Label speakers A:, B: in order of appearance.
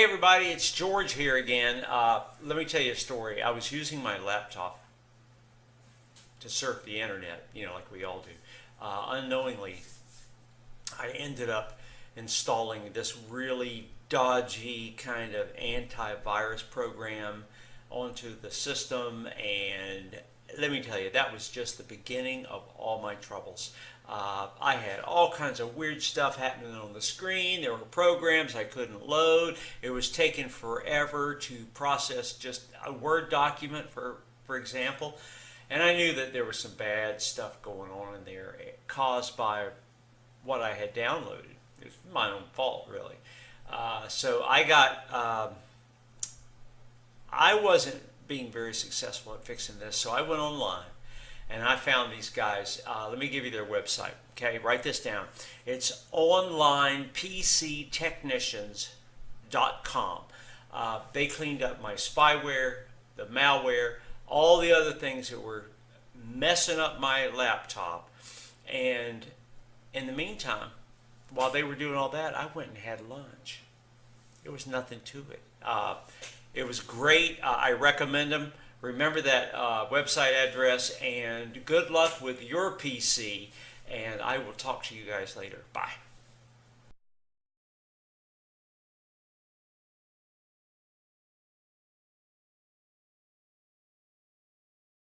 A: Everybody, it's George here again. Let me tell you a story. I was using my laptop to surf the internet, like we all do. Unknowingly, I ended up installing this really dodgy kind of antivirus program onto the system, and let me tell you, that was just the beginning of all my troubles. I had all kinds of weird stuff happening on the screen. There were programs I couldn't load. It was taking forever to process just a Word document, for example. And I knew that there was some bad stuff going on in there caused by what I had downloaded. It was my own fault, really. So I wasn't being very successful at fixing this, so I went online and I found these guys. Let me give you their website. Okay, write this down. It's onlinepctechnicians.com. They cleaned up my spyware, the malware, all the other things that were messing up my laptop. And in the meantime, while they were doing all that, I went and had lunch. There was nothing to it. It was great. I recommend them. Remember that website address, and good luck with your PC, and I will talk to you guys later. Bye.